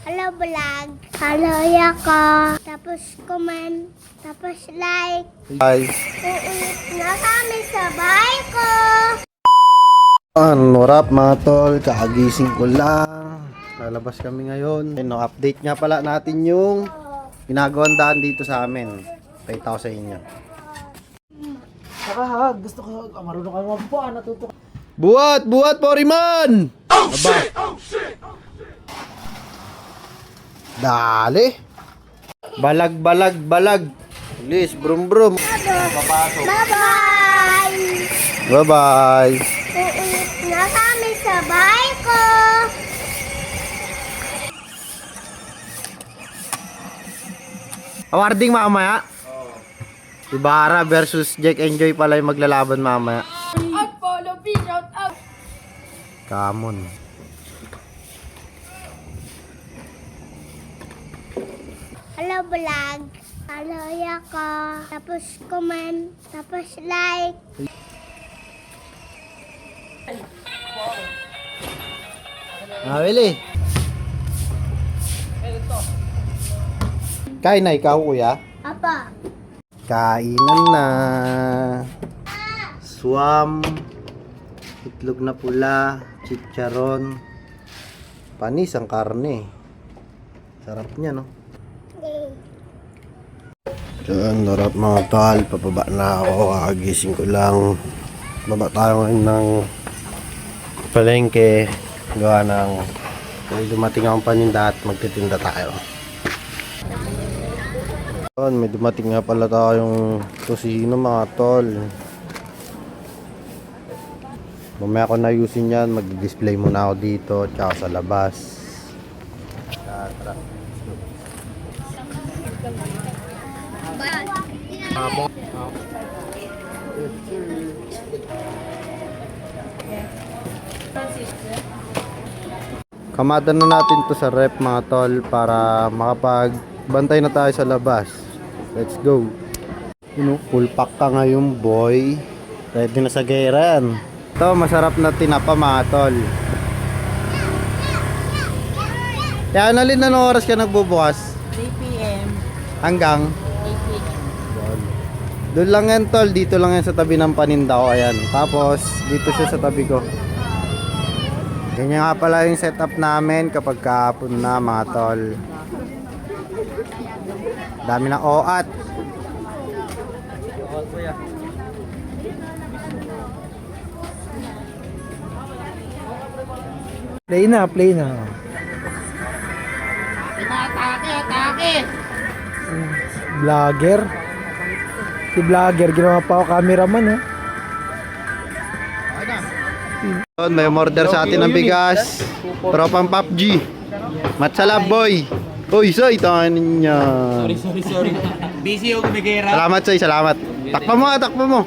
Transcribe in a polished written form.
Hello vlog. Hello yako. Tapos comment. Tapos like. Hi. Uulit na kami sa bahay ko. Ano rap mga tol, kaagising ko lang. Lalabas kami ngayon. No, update nga pala natin yung ginagawang daan dito sa amin. Pakita ko sa inyo. Saka ha, gusto ko, marunong ka naman po, natuto. Buhat! Buhat, Poriman! Oh, shit! Oh, shit! Dali! Balag, balag, balag! Bilis, brum, brum! Bye-bye! Bye-bye! Uulit na kami sa bahay ko. Awarding mamaya? Ibarra versus Jack Enjoy pala yung maglalaban mamaya. At follow, please, shout out. Kamon. Hello vlog. Hello yako. Tapos comment. Tapos like. Willie. Kain na ikaw, kuya? Apa? Kainan na. Swam. Itlog na pula. Chicharon. Panis ang karne. Sarap niya, no? Diyan, narap mga tal. Papaba na ako. Kakagising ko lang. Baba tayo ngayon ng palengke. Gawa ng may dumating akong paninda at magtitinda tayo. May dumating nga pala tayong tusino mga tol. Mamaya ko na ayusin yan. Mag-display muna ako dito tsaka sa labas. Tara. Kamada na natin to sa rep mga tol para makapagbantay na tayo sa labas. Let's go. Full pack ka ngayon boy. Ready na sa gera yan. Ito masarap na tinapa mga tol. Kaya Annalyn, anong oras ka nagbubukas? 3 p.m. Hanggang? 8 p.m. Doon lang yan tol, dito lang yan sa tabi ng paninda ko, ayan. Tapos, dito siya sa tabi ko. Ganyan nga pala yung setup namin kapag kahapon na mga tol. Dami ng oat. Play na, play na. Vlogger. Si vlogger, ginawa pa ako cameraman ha. May umorder sa atin ng bigas. Tropang PUBG. Matsalab boy. Uy, soy, tanin niya. Sorry. Busy ako kumigera. Salamat soy, salamat. Takpa mo.